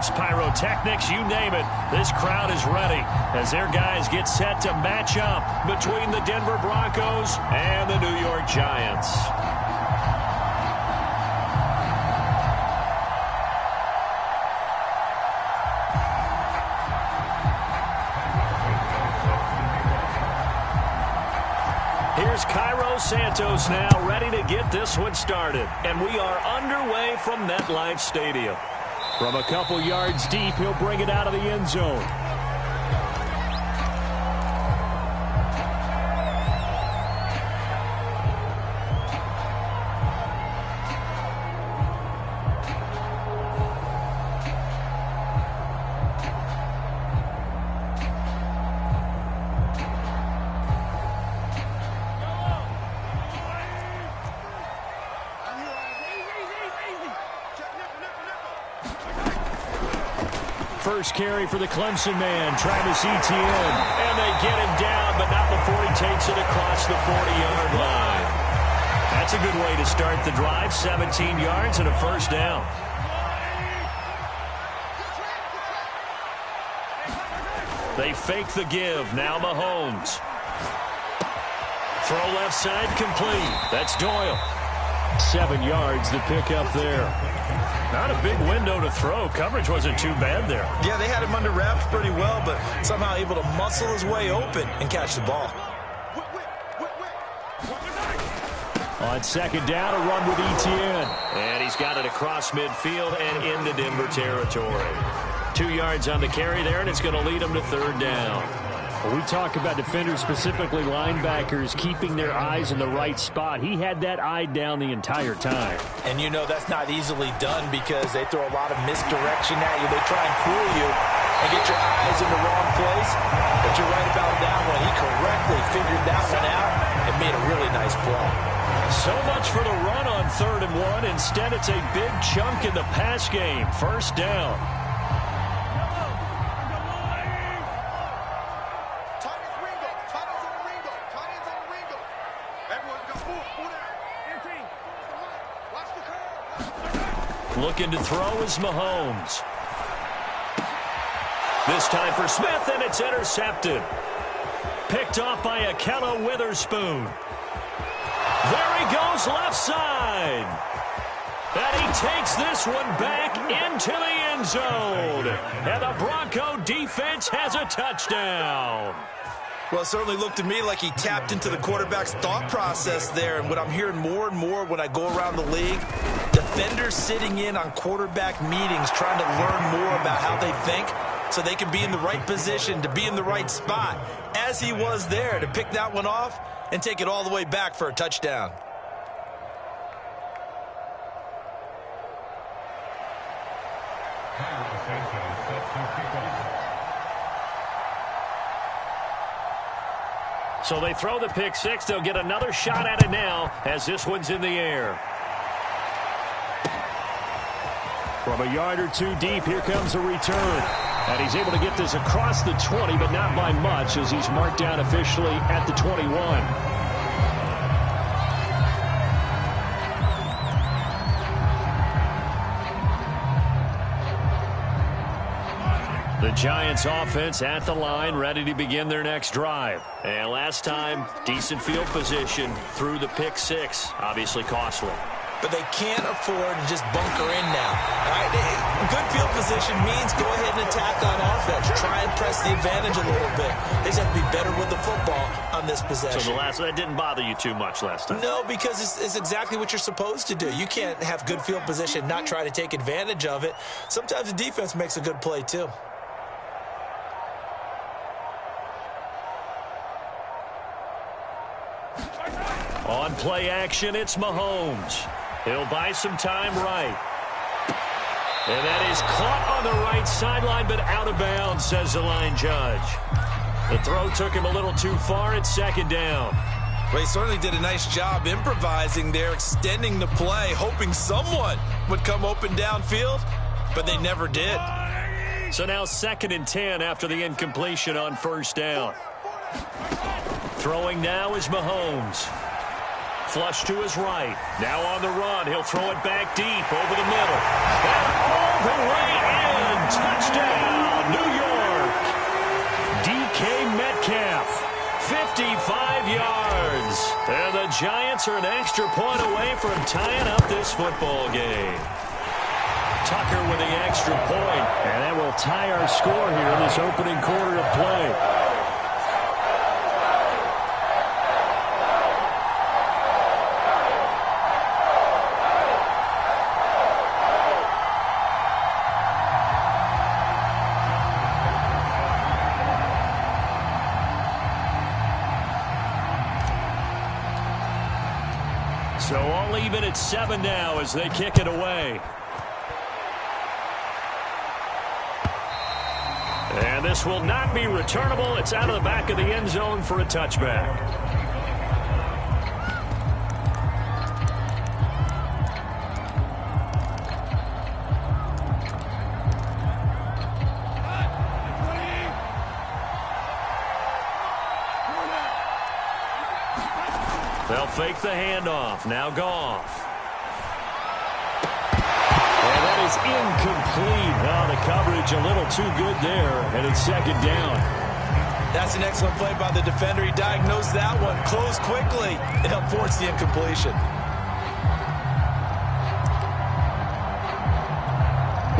fireworks, pyrotechnics, you name it. This crowd is ready as their guys get set to match up between the Denver Broncos and the New York Giants. Here's Cairo Santos now, ready to get this one started. And we are underway from MetLife Stadium. From a couple yards deep, he'll bring it out of the end zone. First carry for the Clemson man, Travis Etienne. And they get him down, but not before he takes it across the 40-yard line. That's a good way to start the drive. 17 yards and a first down. They fake the give. Now Mahomes. Throw left side complete. That's Doyle. 7 yards the pick up there. Not a big window to throw. Coverage wasn't too bad there. Yeah, they had him under wraps pretty well, but somehow able to muscle his way open and catch the ball. On second down, a run with Etienne. And he's got it across midfield and into Denver territory. 2 yards on the carry there, and it's going to lead him to third down. When we talk about defenders, specifically linebackers, keeping their eyes in the right spot. He had that eye down the entire time. And you know that's not easily done because they throw a lot of misdirection at you. They try and fool you and get your eyes in the wrong place. But you're right about that one. He correctly figured that one out and made a really nice play. So much for the run on 3rd and 1. Instead, it's a big chunk in the pass game. First down. Looking to throw is Mahomes. This time for Smith, and it's intercepted. Picked off by Akello Witherspoon. There he goes left side. And he takes this one back into the end zone. And the Bronco defense has a touchdown. Well, it certainly looked to me like he tapped into the quarterback's thought process there. And what I'm hearing more and more when I go around the league, defenders sitting in on quarterback meetings trying to learn more about how they think so they can be in the right position to be in the right spot, as he was there to pick that one off and take it all the way back for a touchdown. So they throw the pick six. They'll get another shot at it now as this one's in the air. From a yard or two deep, here comes a return. And he's able to get this across the 20, but not by much as he's marked down officially at the 21. The Giants offense at the line, ready to begin their next drive. And last time, decent field position through the pick six. Obviously costly. But they can't afford to just bunker in now. All right? Good field position means go ahead and attack on offense. Try and press the advantage a little bit. They just have to be better with the football on this possession. So that didn't bother you too much last time? No, because it's exactly what you're supposed to do. You can't have good field position, not try to take advantage of it. Sometimes the defense makes a good play too. On play action, it's Mahomes. He'll buy some time right. And that is caught on the right sideline, but out of bounds, says the line judge. The throw took him a little too far at second down. Well, he certainly did a nice job improvising there, extending the play, hoping someone would come open downfield, but they never did. So now 2nd and 10 after the incompletion on first down. Throwing now is Mahomes. Flush to his right. Now on the run. He'll throw it back deep over the middle. And all the way in Giants are an extra point away from tying up this football game. Tucker with the extra point. And that will tie our score here in this opening quarter of play. So all even at 7 now as they kick it away. And this will not be returnable. It's out of the back of the end zone for a touchback. They'll fake the handoff. Now Goff. And that is incomplete. Well, the coverage a little too good there, and it's second down. That's an excellent play by the defender. He diagnosed that one, closed quickly, and helped force the incompletion.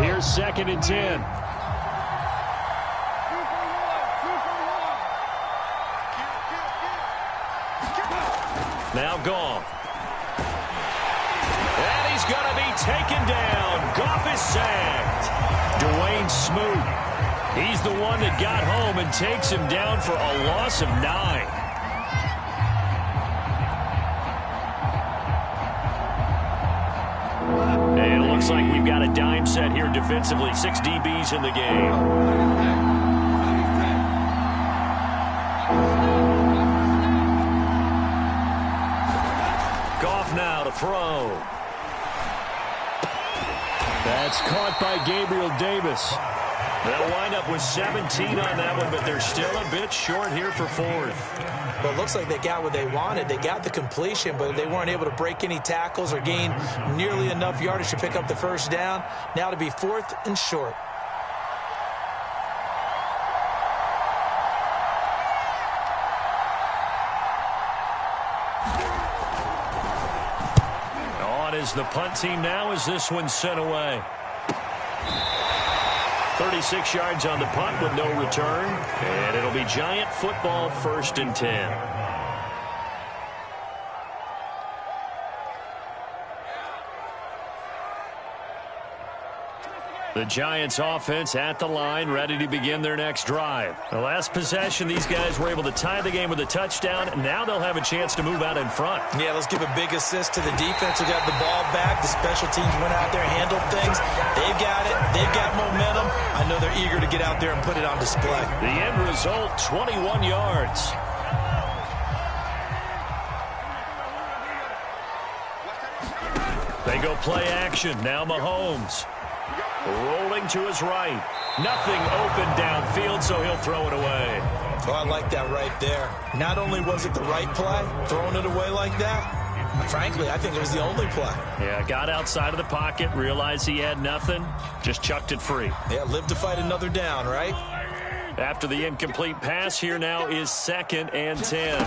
Here's 2nd and 10. Now Goff. And he's going to be taken down. Goff is sacked. Dwayne Smoot. He's the one that got home and takes him down for a loss of 9. And it looks like we've got a dime set here defensively. 6 DBs in the game. Now to throw. That's caught by Gabriel Davis. They'll wind up with 17 on that one, but they're still a bit short here for 4th. Well, it looks like they got what they wanted. They got the completion, but they weren't able to break any tackles or gain nearly enough yardage to pick up the first down. Now to be 4th and short. Is the punt team now as this one's sent away. 36 yards on the punt with no return, and it'll be Giant football 1st and 10. The Giants offense at the line, ready to begin their next drive. The last possession, these guys were able to tie the game with a touchdown, and now they'll have a chance to move out in front. Yeah, let's give a big assist to the defense who got the ball back. The special teams went out there, handled things. They've got it. They've got momentum. I know they're eager to get out there and put it on display. The end result, 21 yards. They go play action. Now Mahomes. Rolling to his right. Nothing open downfield, so he'll throw it away. Oh, I like that right there. Not only was it the right play, throwing it away like that, frankly, I think it was the only play. Yeah, got outside of the pocket, realized he had nothing, just chucked it free. Yeah, live to fight another down, right? After the incomplete pass, here now is 2nd and 10.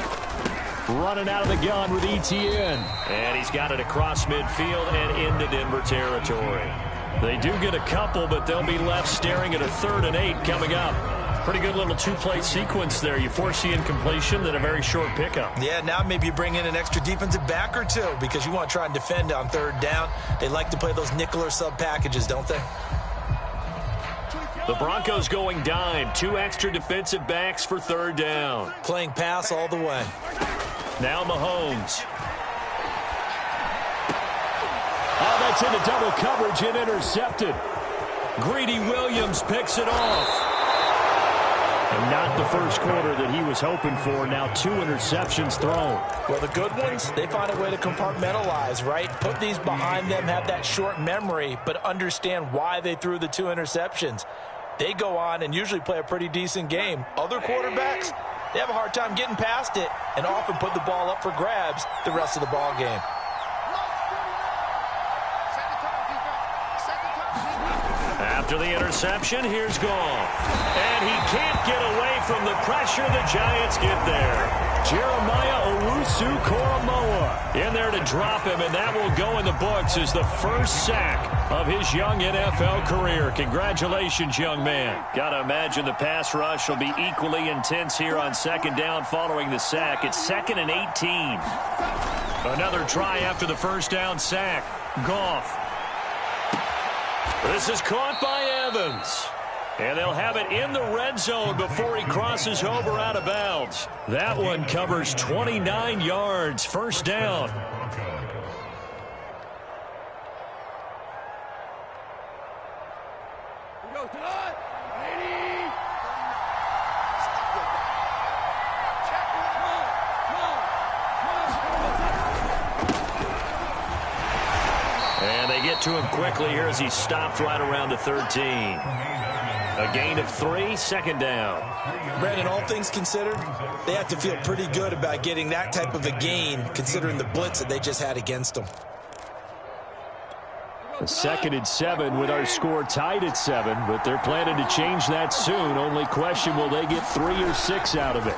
Running out of the gun with Etienne. And he's got it across midfield and into Denver territory. They do get a couple, but they'll be left staring at a 3rd and 8 coming up. Pretty good little 2-play sequence there. You force the incompletion, then a very short pickup. Yeah, now maybe you bring in an extra defensive back or two because you want to try and defend on 3rd down. They like to play those nickel or sub packages, don't they? The Broncos going dime. 2 extra defensive backs for 3rd down. Playing pass all the way. Now Mahomes. Oh, that's into double coverage and intercepted. Greedy Williams picks it off. And not the first quarter that he was hoping for. Now 2 interceptions thrown. Well, the good ones, they find a way to compartmentalize, right? Put these behind them, have that short memory, but understand why they threw the 2 interceptions. They go on and usually play a pretty decent game. Other quarterbacks, they have a hard time getting past it and often put the ball up for grabs the rest of the ball game. After the interception, here's Goff. And he can't get away from the pressure. The Giants get there. Jeremiah Owusu-Koramoah in there to drop him, and that will go in the books as the first sack of his young NFL career. Congratulations, young man. Got to imagine the pass rush will be equally intense here on second down following the sack. It's 2nd and 18. Another try after the first down sack. Goff. This is caught by Evans. And they'll have it in the red zone before he crosses over out of bounds. That one covers 29 yards. First down. And they get to him quickly here as he stopped right around the 13. A gain of 3, second down. Brandon, all things considered, they have to feel pretty good about getting that type of a gain, considering the blitz that they just had against them. A 2nd and 7 with our score tied at 7, but they're planning to change that soon. Only question, will they get 3 or 6 out of it?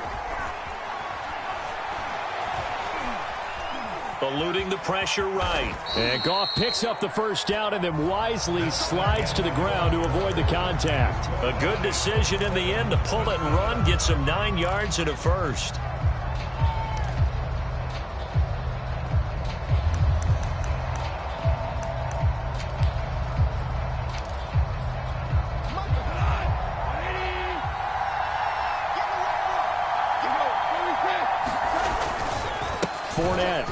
Eluding the pressure right. And Goff picks up the first down and then wisely slides to the ground to avoid the contact. A good decision in the end to pull it and run, get some 9 yards and a first. Fournette.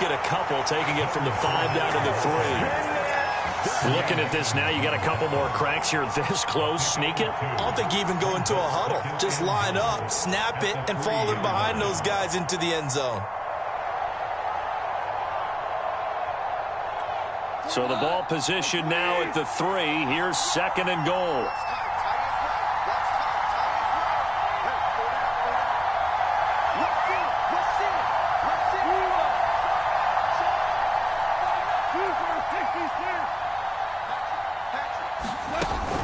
Get a couple, taking it from the 5 down to the 3. Looking at this now, you got a couple more cracks here this close. Sneak it. I don't think you even go into a huddle. Just line up, snap it, and fall in behind those guys into the end zone. So the ball position now at the 3. Here's 2nd and goal.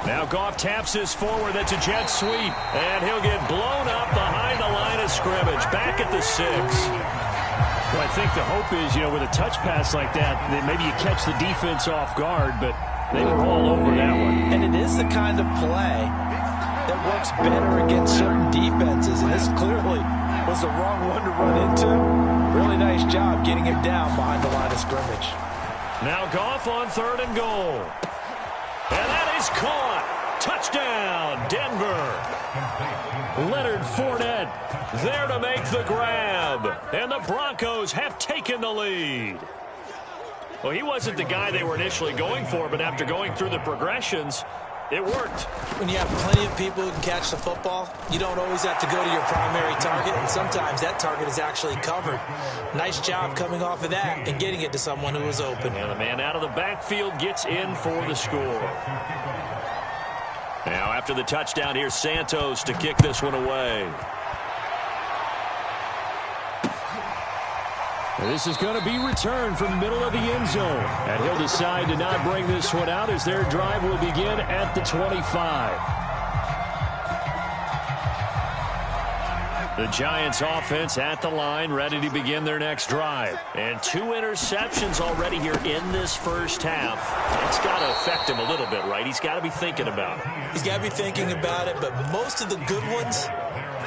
Now Goff taps this forward. That's a jet sweep. And he'll get blown up behind the line of scrimmage. Back at the 6. Well, I think the hope is, with a touch pass like that maybe you catch the defense off guard, but they were all over that one. And it is the kind of play that works better against certain defenses. And this clearly was the wrong one to run into. Really nice job getting him down behind the line of scrimmage. Now Goff on 3rd and goal. And that is caught. Touchdown, Denver. Leonard Fournette there to make the grab. And the Broncos have taken the lead. Well, he wasn't the guy they were initially going for, but after going through the progressions, it worked. When you have plenty of people who can catch the football, you don't always have to go to your primary target, and sometimes that target is actually covered. Nice job coming off of that and getting it to someone who was open. And the man out of the backfield gets in for the score. Now after the touchdown, here's Santos to kick this one away. This is going to be returned from the middle of the end zone. And he'll decide to not bring this one out as their drive will begin at the 25. The Giants offense at the line, ready to begin their next drive. And 2 interceptions already here in this first half. It's got to affect him a little bit, right? He's got to be thinking about it. He's got to be thinking about it, but most of the good ones,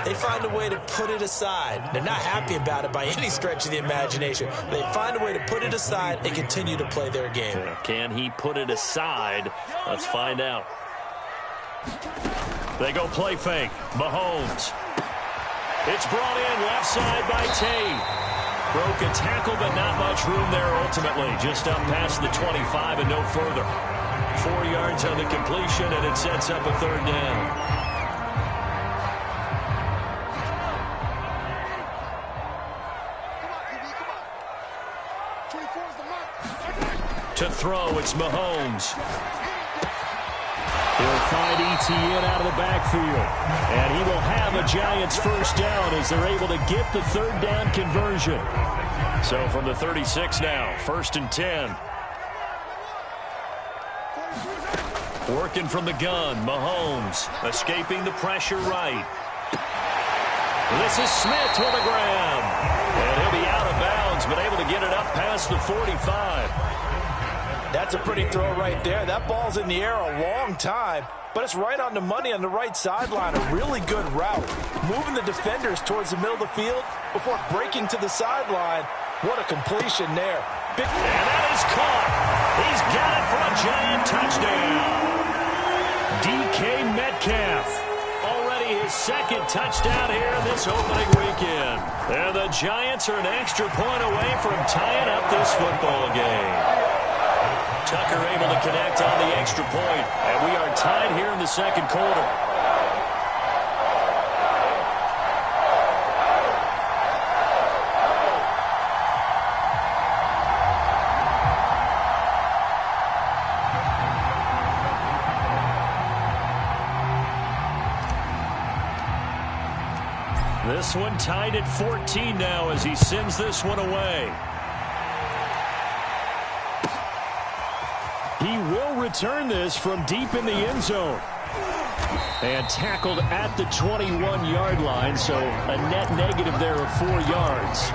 they find a way to put it aside. They're not happy about it by any stretch of the imagination. They find a way to put it aside and continue to play their game. Can he put it aside? Let's find out. They go play fake. Mahomes. It's brought in left side by Tate. Broke a tackle, but not much room there ultimately. Just up past the 25 and no further. 4 yards on the completion, and it sets up a 3rd down. To throw, it's Mahomes. He'll find ETN out of the backfield. And he will have a Giants first down as they're able to get the 3rd down conversion. So from the 36 now, 1st and 10. Working from the gun, Mahomes escaping the pressure right. This is Smith with a grab. And he'll be out of bounds, but able to get it up past the 45. That's a pretty throw right there. That ball's in the air a long time, but it's right on the money on the right sideline. A really good route. Moving the defenders towards the middle of the field before breaking to the sideline. What a completion there. And that is caught. He's got it for a giant touchdown. DK Metcalf. Already his second touchdown here this opening weekend. And the Giants are an extra point away from tying up this football game. Tucker able to connect on the extra point. And we are tied here in the second quarter. This one tied at 14 now as he sends this one away. He will return this from deep in the end zone. And tackled at the 21-yard line, so a net negative there of 4 yards.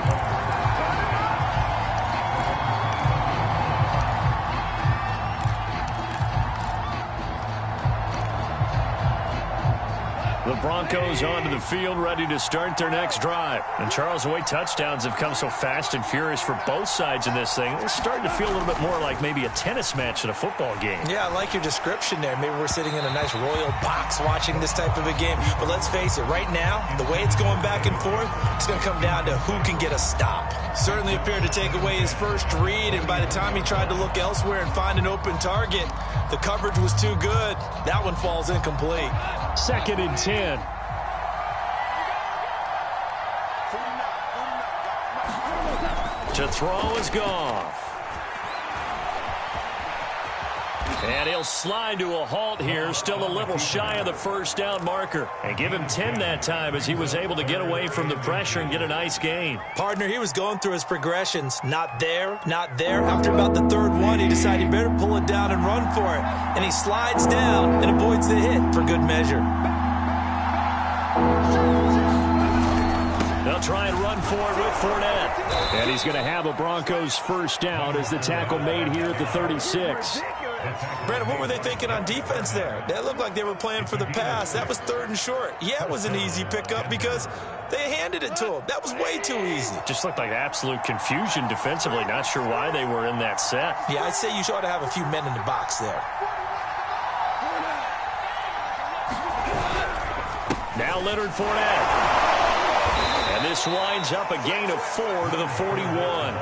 The Broncos onto the field, ready to start their next drive. And Charles, the way touchdowns have come so fast and furious for both sides in this thing, it's starting to feel a little bit more like maybe a tennis match in a football game. Yeah, I like your description there. Maybe we're sitting in a nice royal box watching this type of a game. But let's face it, right now, the way it's going back and forth, it's going to come down to who can get a stop. Certainly appeared to take away his first read, and by the time he tried to look elsewhere and find an open target, the coverage was too good. That one falls incomplete. 2nd and 10. To throw is Goff. And he'll slide to a halt here, still a little shy of the first down marker. And give him 10 that time as he was able to get away from the pressure and get a nice gain. Partner, he was going through his progressions. Not there, not there. After about the third one, he decided he better pull it down and run for it. And he slides down and avoids the hit for good measure. They'll try and run for it with Fournette. And he's going to have a Broncos first down as the tackle made here at the 36. Brandon, what were they thinking on defense there? That looked like they were playing for the pass. That was 3rd and short. Yeah, it was an easy pickup because they handed it to him. That was way too easy. Just looked like absolute confusion defensively. Not sure why they were in that set. Yeah, I'd say you ought to have a few men in the box there. Now Leonard Fournette. And this winds up a gain of 4 to the 41.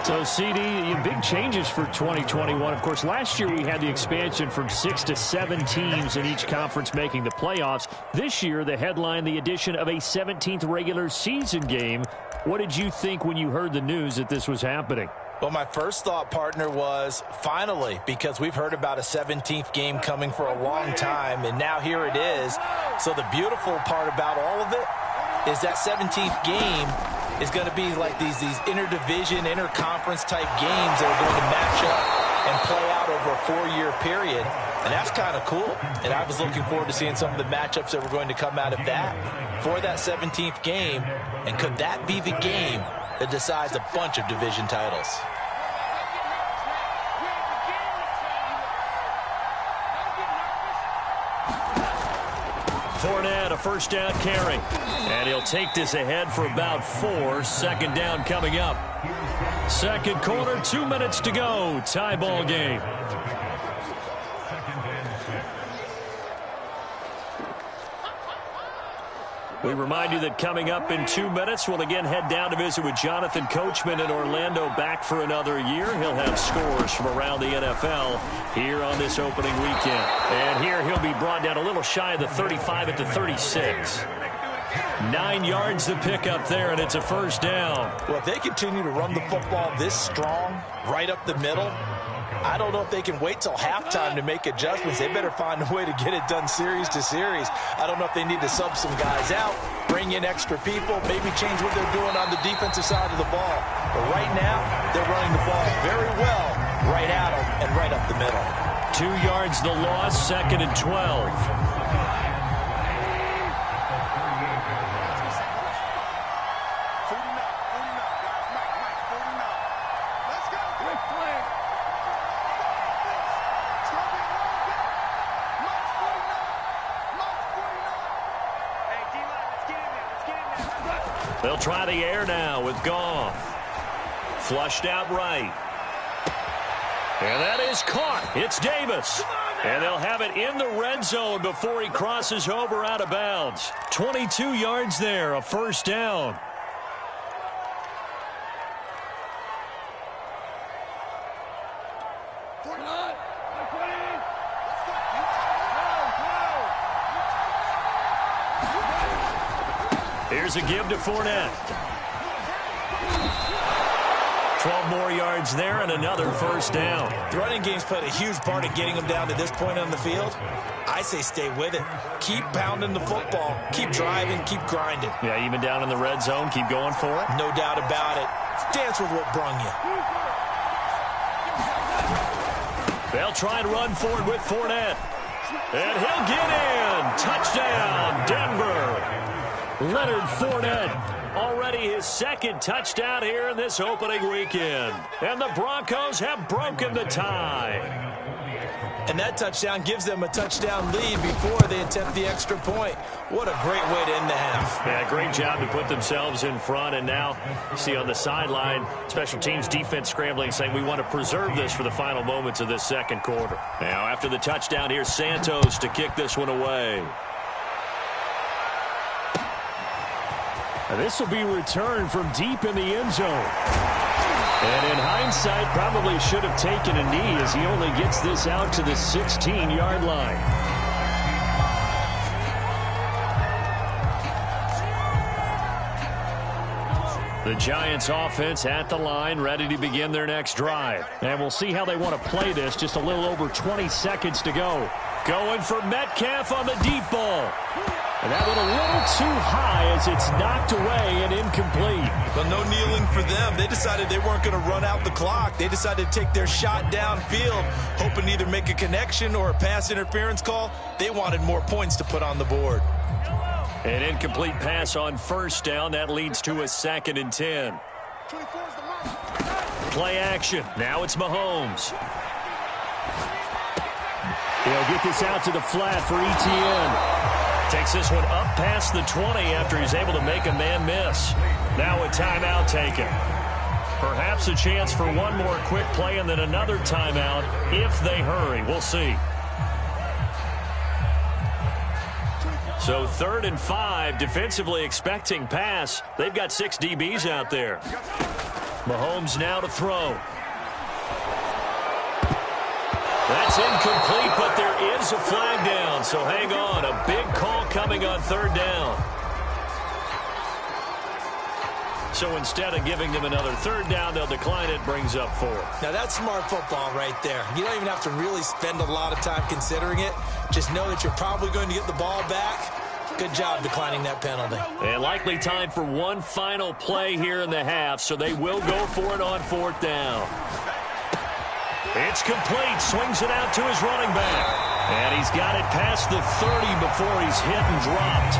So, CD, big changes for 2021. Of course, last year we had the expansion from 6 to 7 teams in each conference making the playoffs. This year, the headline, the addition of a 17th regular season game. What did you think when you heard the news that this was happening? Well, my first thought, partner, was finally, because we've heard about a 17th game coming for a long time, and now here it is. So the beautiful part about all of it is that 17th game is going to be like these interdivision, interconference type games that are going to match up and play out over a 4-year period. And that's kind of cool. And I was looking forward to seeing some of the matchups that were going to come out of that for that 17th game. And could that be the game that decides a bunch of division titles? Fournette, a first down carry. And he'll take this ahead for about 4. Second down coming up. Second quarter, 2 minutes to go. Tie ball game. We remind you that coming up in 2 minutes, we'll again head down to visit with Jonathan Coachman in Orlando, back for another year. He'll have scores from around the NFL here on this opening weekend. And here he'll be brought down a little shy of the 35 at the 36. 9 yards to pick up there, and it's a first down. Well, if they continue to run the football this strong, right up the middle, I don't know if they can wait till halftime to make adjustments. They better find a way to get it done series to series. I don't know if they need to sub some guys out, bring in extra people, maybe change what they're doing on the defensive side of the ball. But right now, they're running the ball very well right at them and right up the middle. 2 yards the loss, 2nd and 12. They'll try the air now with Goff. Flushed out right. And that is caught. It's Davis. And they'll have it in the red zone before he crosses over out of bounds. 22 yards there, a first down. Here's a give to Fournette. 12 more yards there and another first down. The running game's played a huge part in getting them down to this point on the field. I say stay with it. Keep pounding the football. Keep driving. Keep grinding. Yeah, even down in the red zone, keep going for it. No doubt about it. Dance with what brung you. They'll try and run forward with Fournette. And he'll get in. Touchdown, Denver. Leonard Fournette, already his 2nd touchdown here in this opening weekend. And the Broncos have broken the tie. And that touchdown gives them a touchdown lead before they attempt the extra point. What a great way to end the half. Yeah, great job to put themselves in front. And now, see on the sideline, special teams defense scrambling, saying we want to preserve this for the final moments of this second quarter. Now, after the touchdown, here's Santos to kick this one away. This will be returned from deep in the end zone. And in hindsight, probably should have taken a knee as he only gets this out to the 16-yard line. The Giants offense at the line, ready to begin their next drive. And we'll see how they want to play this. Just a little over 20 seconds to go. Going for Metcalf on the deep ball. And that one a little too high as it's knocked away and incomplete. But no kneeling for them. They decided they weren't going to run out the clock. They decided to take their shot downfield, hoping to either make a connection or a pass interference call. They wanted more points to put on the board. An incomplete pass on first down. That leads to a 2nd and 10. Play action. Now it's Mahomes. He'll get this out to the flat for ETN. Takes this one up past the 20 after he's able to make a man miss. Now a timeout taken. Perhaps a chance for one more quick play and then another timeout if they hurry. We'll see. So 3rd and 5, defensively expecting pass. They've got 6 DBs out there. Mahomes now to throw. That's incomplete, but there is a flag down, so hang on. A big call coming on 3rd down. So instead of giving them another 3rd down, they'll decline it, brings up 4. Now that's smart football right there. You don't even have to really spend a lot of time considering it. Just know that you're probably going to get the ball back. Good job declining that penalty. And likely time for one final play here in the half, so they will go for it on 4th down. It's complete. Swings it out to his running back. And he's got it past the 30 before he's hit and dropped.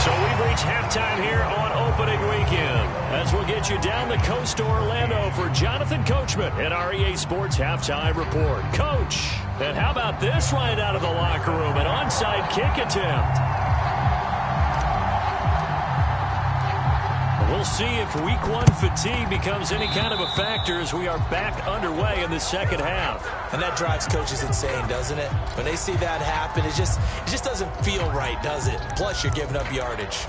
So we've reached halftime here on opening weekend. As we'll get you down the coast to Orlando for Jonathan Coachman at our EA Sports Halftime Report. Coach, and how about this right out of the locker room? An onside kick attempt. We'll see if week 1 fatigue becomes any kind of a factor as we are back underway in the second half. And that drives coaches insane, doesn't it? When they see that happen, it just doesn't feel right, does it? Plus, you're giving up yardage.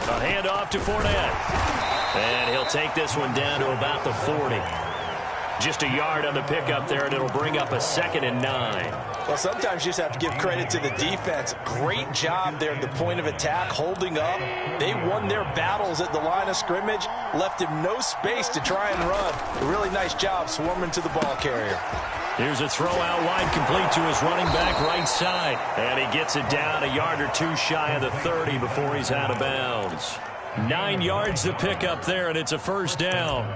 A handoff to Fournette. And he'll take this one down to about the 40. Just a yard on the pickup there, and it'll bring up a 2nd and 9. Well, sometimes you just have to give credit to the defense. Great job there at the point of attack, holding up. They won their battles at the line of scrimmage, left him no space to try and run. A really nice job swarming to the ball carrier. Here's a throw out wide, complete to his running back right side. And he gets it down a yard or two shy of the 30 before he's out of bounds. 9 yards to pick up there, and it's a first down.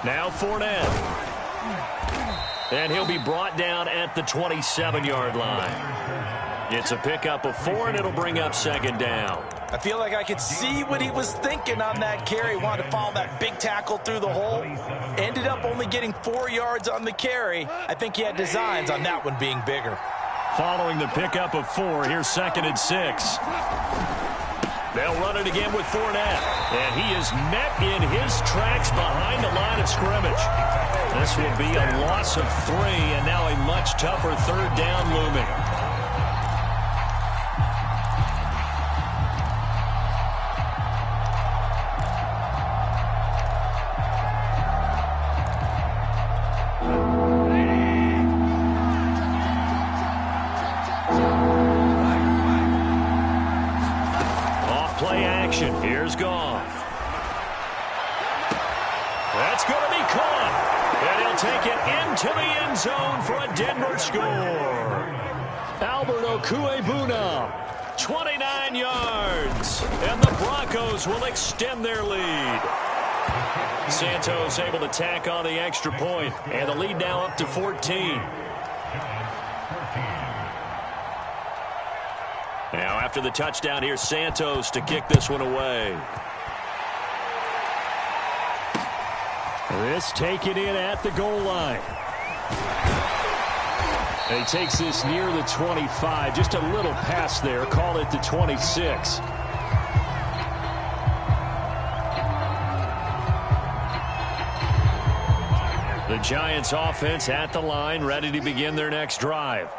Now Fournette. And he'll be brought down at the 27-yard line. It's a pickup of 4, and it'll bring up second down. I feel like I could see what he was thinking on that carry. Wanted to follow that big tackle through the hole. Ended up only getting 4 yards on the carry. I think he had designs on that one being bigger. Following the pickup of 4, here's second and 6. They'll run it again with Fournette. And he is met in his tracks behind the line of scrimmage. This will be a loss of 3, and now a much tougher third down looming. Off-play action. Here's Goff. That's going to be caught. And he'll take it into the end zone for a Denver score. Albert Okuebuna, 29 yards. And the Broncos will extend their lead. Santos able to tack on the extra point, and the lead now up to 14. Now after the touchdown, here's Santos to kick this one away. This taken in at the goal line. And he takes this near the 25. Just a little pass there. Call it the 26. The Giants offense at the line, ready to begin their next drive.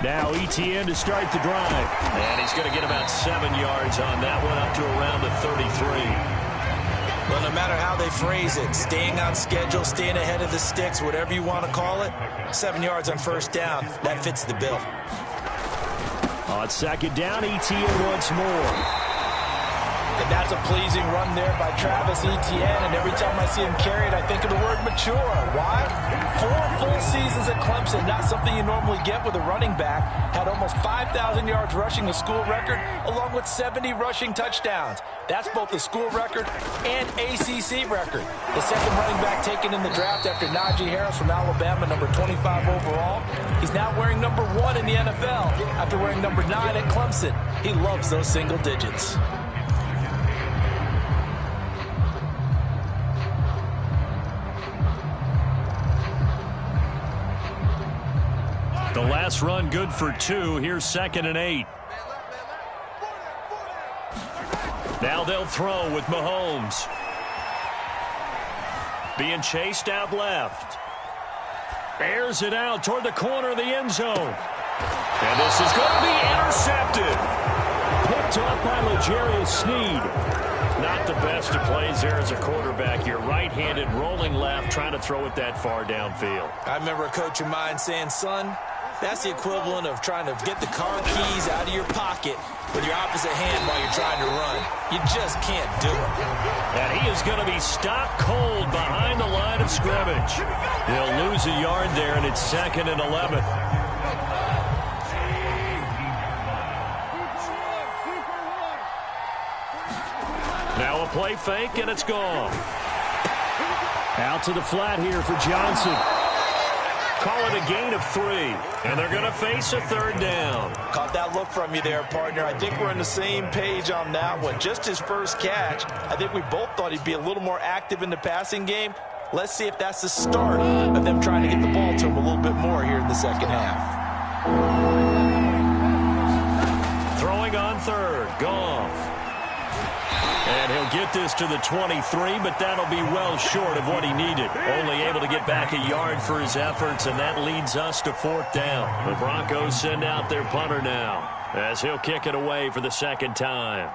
Now Etienne to start the drive. And he's going to get about 7 yards on that one, up to around the 33. Well, no matter how they phrase it, staying on schedule, staying ahead of the sticks, whatever you want to call it, 7 yards on first down, that fits the bill. On second down, Etienne once more. And that's a pleasing run there by Travis Etienne, and every time I see him carry it, I think of the word mature. Why? 4 full seasons at Clemson, not something you normally get with a running back. Had almost 5,000 yards rushing, the school record, along with 70 rushing touchdowns. That's both the school record and ACC record. The second running back taken in the draft after Najee Harris from Alabama, number 25 overall. He's now wearing number 1 in the NFL after wearing number 9 at Clemson. He loves those single digits. The last run good for 2. Here's second and 8. Now they'll throw with Mahomes. Being chased out left. Airs it out toward the corner of the end zone. And this is going to be intercepted. Picked up by L'Jarius Sneed. Not the best of plays there as a quarterback. You're right-handed, rolling left, trying to throw it that far downfield. I remember a coach of mine saying, son, that's the equivalent of trying to get the car keys out of your pocket with your opposite hand while you're trying to run. You just can't do it. And he is going to be stopped cold behind the line of scrimmage. He'll lose a yard there, and it's second and 11. Now a play fake, and it's gone. Out to the flat here for Johnson. Call it a gain of 3, and they're going to face a third down. Caught that look from you there, partner. I think we're on the same page on that one. Just his first catch. I think we both thought he'd be a little more active in the passing game. Let's see if that's the start of them trying to get the ball to him a little bit more here in the second half. Throwing on third, Goff. And he'll get this to the 23, but that'll be well short of what he needed. Only able to get back a yard for his efforts, and that leads us to fourth down. The Broncos send out their punter now, as he'll kick it away for the second time.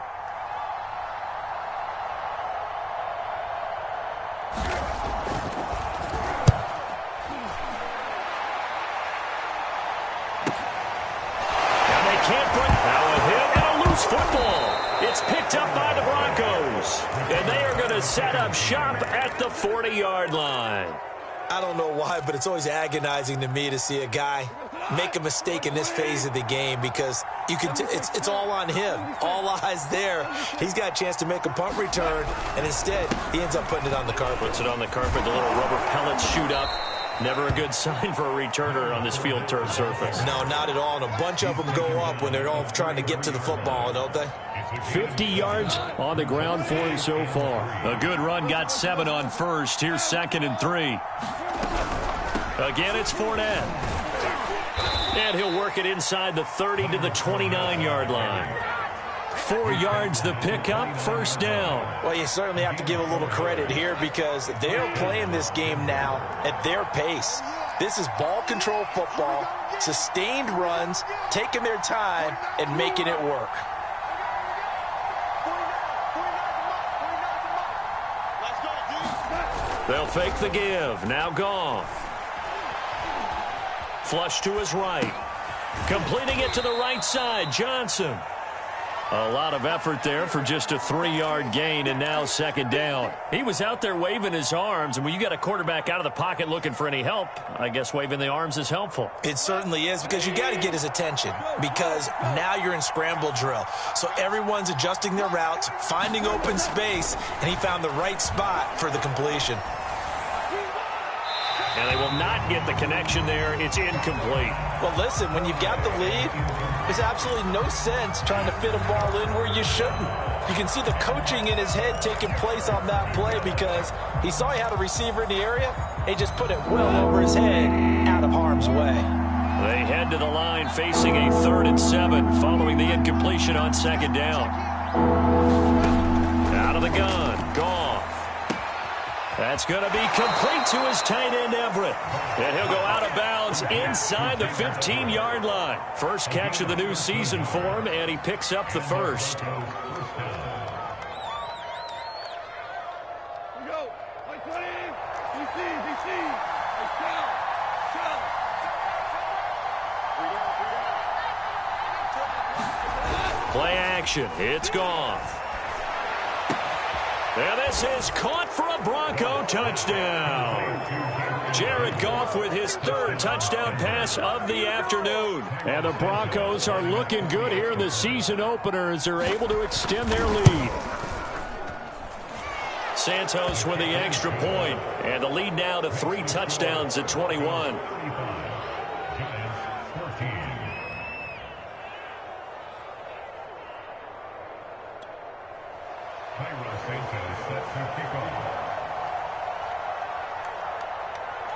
by the Broncos. And they are going to set up shop at the 40-yard line. I don't know why, but it's always agonizing to me to see a guy make a mistake in this phase of the game because you can. It's all on him. All eyes there. He's got a chance to make a punt return, and instead he ends up putting it on the carpet. Puts it on the carpet. The little rubber pellets shoot up. Never a good sign for a returner on this field turf surface. No, not at all. And a bunch of them go up when they're all trying to get to the football, don't they? 50 yards on the ground for him so far. A good run, got 7 on first. Here's 2nd and 3. Again, it's Fournette. And he'll work it inside the 30 to the 29-yard line. 4 yards the pickup, first down. Well, you certainly have to give a little credit here because they're playing this game now at their pace. This is ball control football, sustained runs, taking their time, and making it work. They'll fake the give. Now Goff. Flush to his right. Completing it to the right side, Johnson. A lot of effort there for just a 3-yard gain, and now 2nd down. He was out there waving his arms, and when you got a quarterback out of the pocket looking for any help, I guess waving the arms is helpful. It certainly is because you got to get his attention because now you're in scramble drill. So everyone's adjusting their routes, finding open space, and he found the right spot for the completion. And they will not get the connection there. It's incomplete. Well, listen, when you've got the lead, there's absolutely no sense trying to fit a ball in where you shouldn't. You can see the coaching in his head taking place on that play because he saw he had a receiver in the area. He just put it well over his head, out of harm's way. They head to the line facing a 3rd and 7 following the incompletion on 2nd down. Out of the gun, Goff. That's going to be complete to his tight end, Everett. And he'll go out of bounds inside the 15-yard line. First catch of the new season for him, and he picks up the first. Play action. It's Goff. And this is caught for a Bronco touchdown. Jared Goff with his 3rd touchdown pass of the afternoon. And the Broncos are looking good here in the season opener as they're able to extend their lead. Santos with the extra point, and the lead now to 3 touchdowns at 21.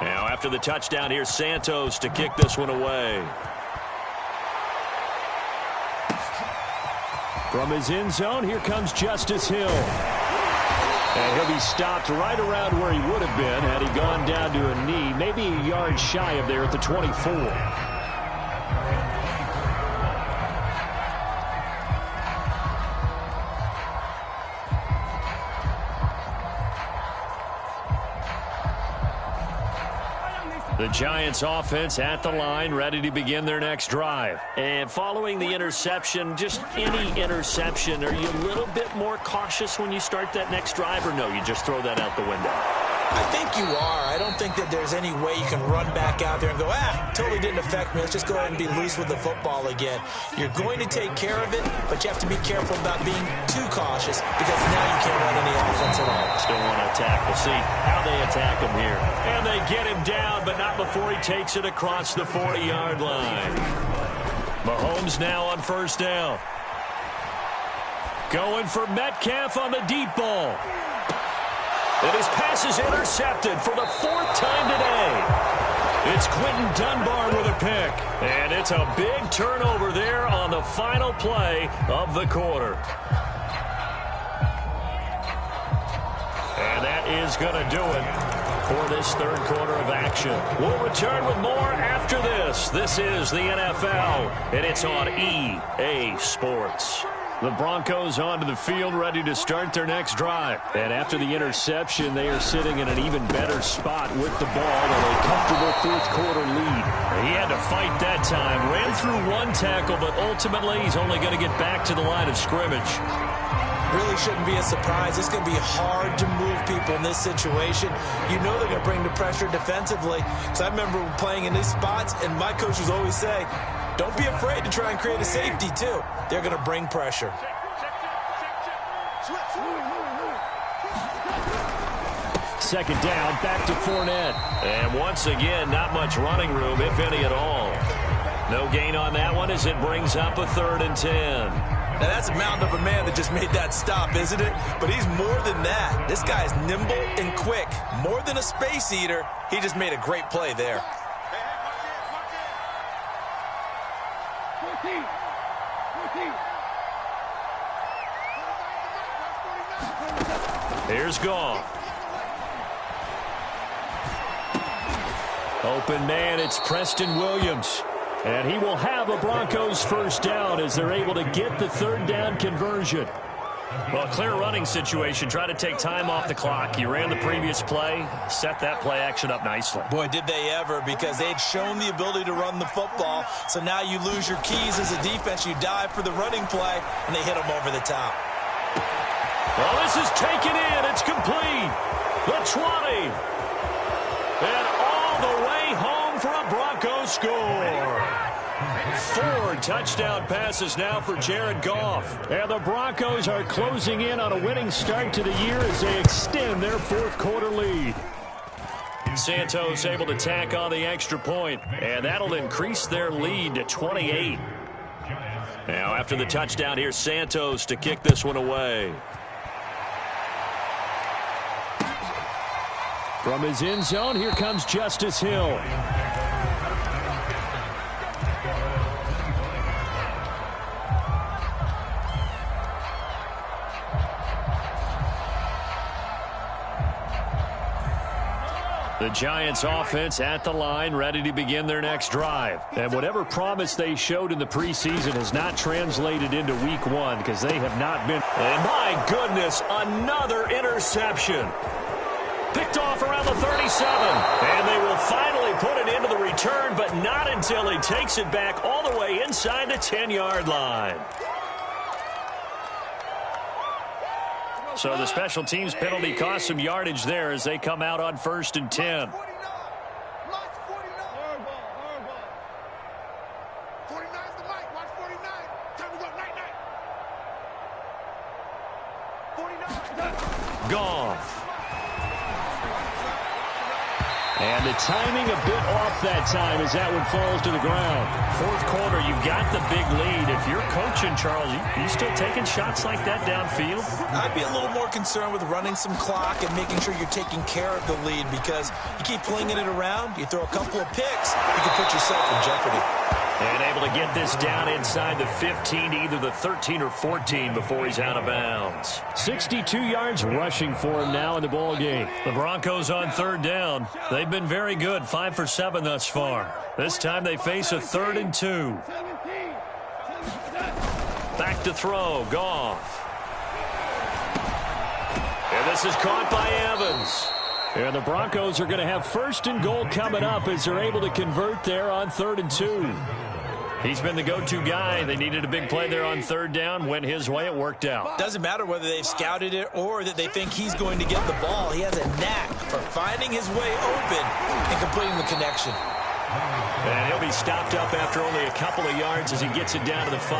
Now after the touchdown, here's Santos to kick this one away. From his end zone, here comes Justice Hill. And he'll be stopped right around where he would have been had he gone down to a knee, maybe a yard shy of there at the 24. The Giants offense at the line, ready to begin their next drive. And following the interception, just any interception, are you a little bit more cautious when you start that next drive, or no, you just throw that out the window? I think you are. I don't think that there's any way you can run back out there and go, totally didn't affect me. Let's just go ahead and be loose with the football again. You're going to take care of it, but you have to be careful about being too cautious because now you can't run any offense at all. Still want to attack. We'll see how they attack him here. And they get him down, but not before he takes it across the 40-yard line. Mahomes now on first down. Going for Metcalf on the deep ball. And his pass is intercepted for the 4th time today. It's Quentin Dunbar with a pick. And it's a big turnover there on the final play of the quarter. And that is going to do it for this 3rd quarter of action. We'll return with more after this. This is the NFL, and it's on EA Sports. The Broncos onto the field, ready to start their next drive. And after the interception, they are sitting in an even better spot with the ball and a comfortable 4th quarter lead. He had to fight that time. Ran through 1 tackle, but ultimately he's only going to get back to the line of scrimmage. really shouldn't be a surprise. It's going to be hard to move people in this situation. You know they're going to bring the pressure defensively. So I remember playing in these spots, and my coaches always say, don't be afraid to try and create a safety, too. They're going to bring pressure. Second down, back to Fournette. And once again, not much running room, if any at all. No gain on that one as it brings up a 3rd and 10. Now, that's a mountain of a man that just made that stop, isn't it? But he's more than that. This guy is nimble and quick. More than a space eater, he just made a great play there. Here's Goff. Open man, it's Preston Williams. And he will have a Broncos first down as they're able to get the 3rd down conversion. Well, clear running situation. Try to take time off the clock. You ran the previous play, set that play action up nicely. Boy, did they ever, because they'd shown the ability to run the football. So now you lose your keys as a defense. You dive for the running play, and they hit them over the top. Well, this is taken in. It's complete. The 20. And all the way home for a Broncos score. 4 touchdown passes now for Jared Goff. And the Broncos are closing in on a winning start to the year as they extend their 4th quarter lead. Santos able to tack on the extra point, and that'll increase their lead to 28. Now, after the touchdown, here's Santos to kick this one away. From his end zone, here comes Justice Hill. The Giants offense at the line, ready to begin their next drive. And whatever promise they showed in the preseason has not translated into week 1 because they have not been. And my goodness, another interception. Picked off around the 37. And they will finally put it into the return, but not until he takes it back all the way inside the 10-yard line. So the special teams penalty cost some yardage there as they come out on 1st and 10. Goff. And the timing a bit off that time as that one falls to the ground. 4th quarter, you've got the big lead. If you're coaching, Charles, you still taking shots like that downfield? I'd be a little more concerned with running some clock and making sure you're taking care of the lead, because you keep flinging it around, you throw a couple of picks, you can put yourself in jeopardy. And able to get this down inside the 15 to either the 13 or 14 before he's out of bounds. 62 yards rushing for him now in the ball game. The Broncos on 3rd down. They've been very good, 5 for 7 thus far. This time they face a 3rd and 2. Back to throw, Goff. And this is caught by Evans. And the Broncos are going to have 1st and goal coming up as they're able to convert there on 3rd and 2. He's been the go-to guy. They needed a big play there on 3rd down. Went his way. It worked out. Doesn't matter whether they've scouted it or that they think he's going to get the ball. He has a knack for finding his way open and completing the connection. And he'll be stopped up after only a couple of yards as he gets it down to the 5.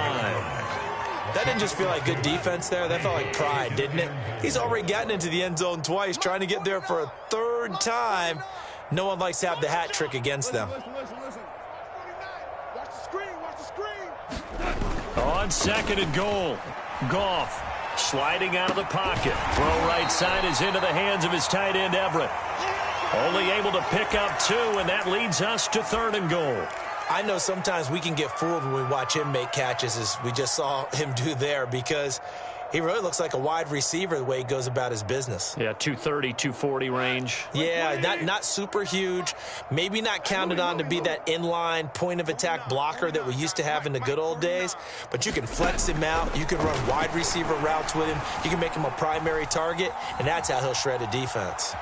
That didn't just feel like good defense there. That felt like pride, didn't it? He's already gotten into the end zone twice, trying to get there for a 3rd time. No one likes to have the hat trick against them. On 2nd and goal, Goff sliding out of the pocket. Throw right side is into the hands of his tight end, Everett. Only able to pick up 2, and that leads us to 3rd and goal. I know sometimes we can get fooled when we watch him make catches, as we just saw him do there, because he really looks like a wide receiver the way he goes about his business. Yeah, 230, 240 range. Yeah, not super huge. Maybe not counted on to be that inline point-of-attack blocker that we used to have in the good old days, but you can flex him out. You can run wide receiver routes with him. You can make him a primary target, and that's how he'll shred a defense.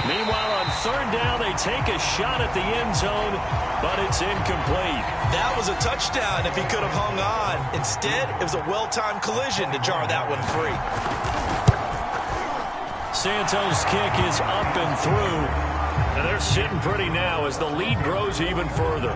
Meanwhile, on third down, they take a shot at the end zone, but it's incomplete. That was a touchdown if he could have hung on. Instead, it was a well-timed collision to jar that one free. Santos' kick is up and through, and they're sitting pretty now as the lead grows even further.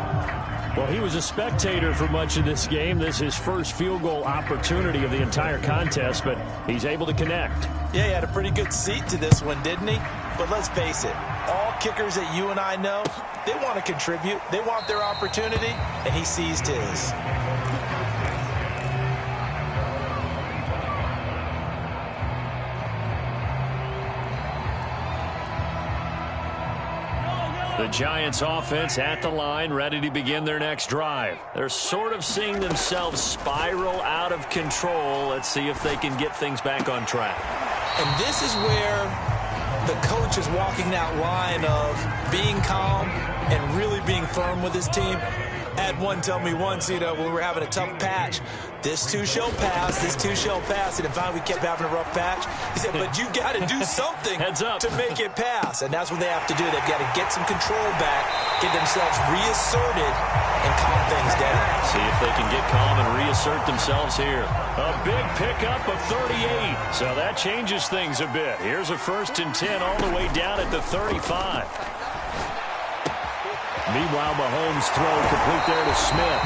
Well, he was a spectator for much of this game. This is his first field goal opportunity of the entire contest, but he's able to connect. Yeah, he had a pretty good seat to this one, didn't he? But let's face it, all kickers that you and I know, they want to contribute. They want their opportunity, and he seized his. The Giants offense at the line, ready to begin their next drive. They're sort of seeing themselves spiral out of control. Let's see if they can get things back on track. And this is where the coach is walking that line of being calm and really being firm with his team. I had one tell me once, when we were having a tough patch, this too shall pass, this too shall pass. And if finally we kept having a rough patch, he said, but you got to do something to make it pass. And that's what they have to do. They've got to get some control back, get themselves reasserted, and calm things down. See if they can get calm and reassert themselves here. A big pickup of 38. So that changes things a bit. Here's a 1st and 10 all the way down at the 35. Meanwhile, Mahomes' throw complete there to Smith.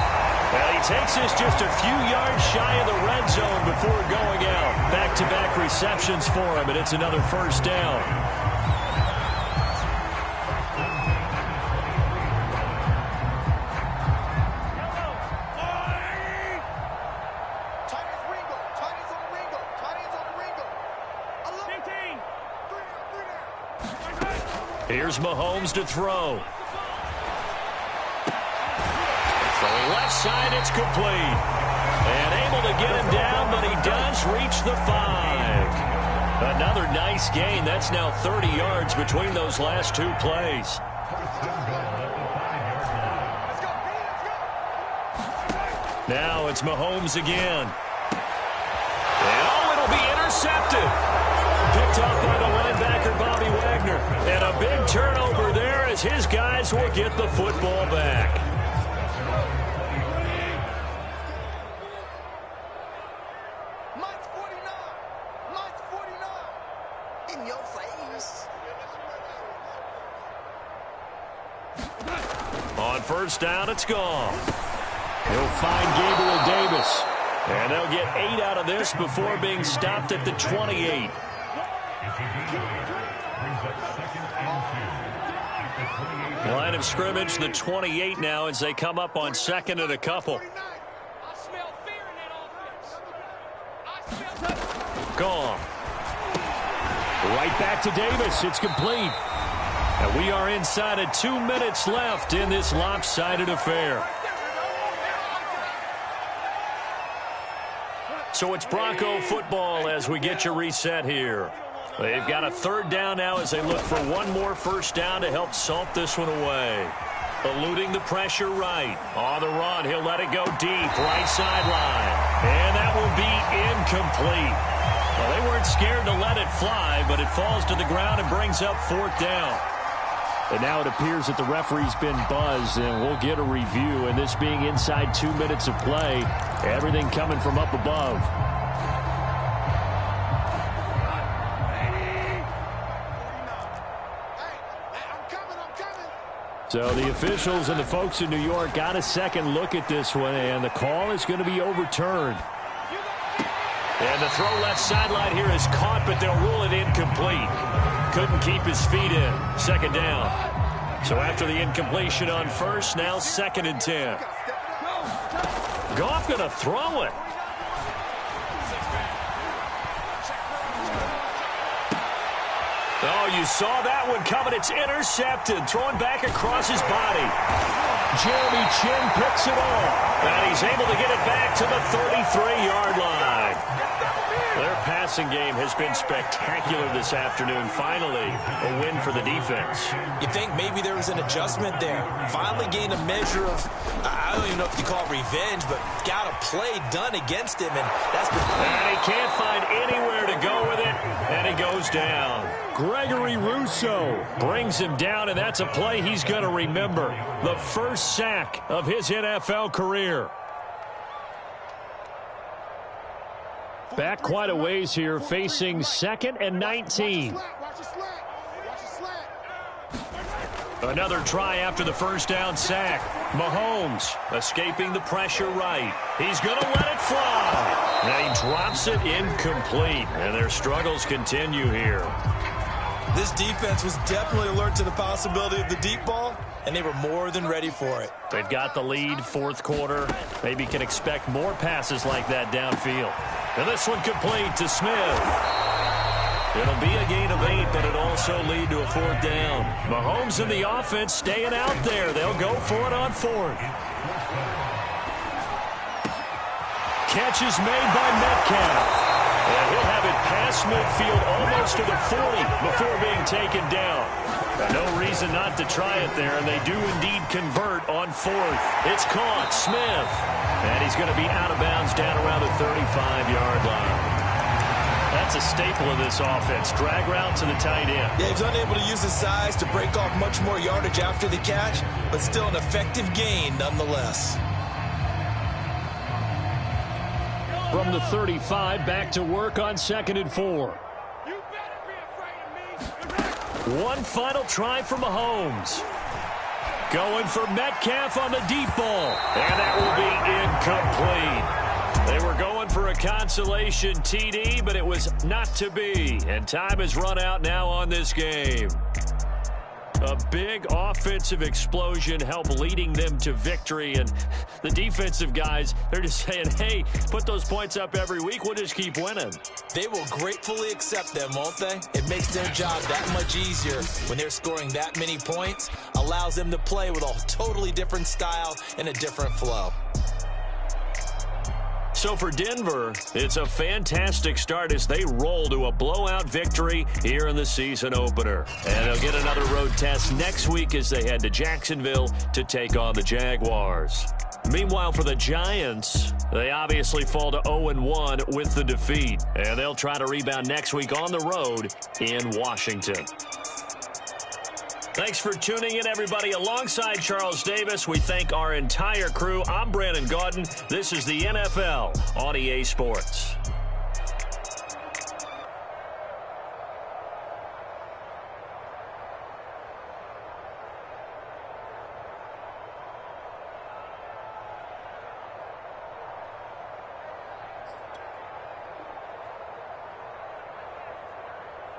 And he takes this just a few yards shy of the red zone before going out. Back-to-back receptions for him, and it's another 1st down. Here's Mahomes to throw. Throwing left side, it's complete. And able to get him down, but he does reach the 5. Another nice gain. That's now 30 yards between those last 2 plays. Now it's Mahomes again. And it'll be intercepted. Picked up by the linebacker, Bobby Wagner. And a big turnover there as his guys will get the football back. In your face. On 1st down, it's gone. He'll find Gabriel Davis. And they'll get 8 out of this before being stopped at the 28. Line of scrimmage, the 28 now as they come up on 2nd and a couple. Gone. Right back to Davis. It's complete. And we are inside of 2 minutes left in this lopsided affair. So it's Bronco football as we get you reset here. They've got a 3rd down now as they look for one more 1st down to help salt this one away. Eluding the pressure right. On the run, he'll let it go deep. Right sideline. And that will be incomplete. Well, they weren't scared to let it fly, but it falls to the ground and brings up 4th down. And now it appears that the referee's been buzzed, and we'll get a review. And this being inside 2 minutes of play, everything coming from up above. So the officials and the folks in New York got a second look at this one, and the call is going to be overturned. And the throw left sideline here is caught, but they'll rule it incomplete. Couldn't keep his feet in. 2nd down. So after the incompletion on 1st, now 2nd and 10. Goff going to throw it. Oh, you saw that one coming. It's intercepted. Throwing back across his body. Jeremy Chin picks it off. And he's able to get it back to the 33-yard line. Their passing game has been spectacular this afternoon. Finally, a win for the defense. You think maybe there was an adjustment there. Finally gained a measure of, I don't even know if you call it revenge, but got a play done against him, and that's been... And he can't find anywhere to go with it, and he goes goes down. Gregory Rousseau brings him down, and that's a play he's going to remember. The first sack of his NFL career. Back quite a ways here, facing 2nd and 19. Another try after the first down sack. Mahomes escaping the pressure right. He's going to let it fly. And he drops it incomplete. And their struggles continue here. This defense was definitely alert to the possibility of the deep ball, and they were more than ready for it. They've got the lead, fourth quarter. Maybe can expect more passes like that downfield. And this one complete to Smith. It'll be a gain of 8, but it'll also lead to a 4th down. Mahomes and the offense staying out there. They'll go for it on 4th. Catch is made by Metcalf. And he'll have it past midfield almost to the 40 before being taken down. No reason not to try it there, and they do indeed convert on 4th. It's caught, Smith. And he's going to be out of bounds down around the 35-yard line. That's a staple of this offense. Drag route to the tight end. Yeah, he's unable to use his size to break off much more yardage after the catch, but still an effective gain nonetheless. From the 35, back to work on 2nd and 4. One final try for Mahomes. Going for Metcalf on the deep ball. And that will be incomplete. They were going for a consolation TD, but it was not to be. And time has run out now on this game. A big offensive explosion helped leading them to victory. And the defensive guys, they're just saying, hey, put those points up every week. We'll just keep winning. They will gratefully accept them, won't they? It makes their job that much easier when they're scoring that many points. Allows them to play with a totally different style and a different flow. So for Denver, it's a fantastic start as they roll to a blowout victory here in the season opener. And they'll get another road test next week as they head to Jacksonville to take on the Jaguars. Meanwhile, for the Giants, they obviously fall to 0-1 with the defeat. And they'll try to rebound next week on the road in Washington. Thanks for tuning in, everybody. Alongside Charles Davis, we thank our entire crew. I'm Brandon Gaudin. This is the NFL on EA Sports.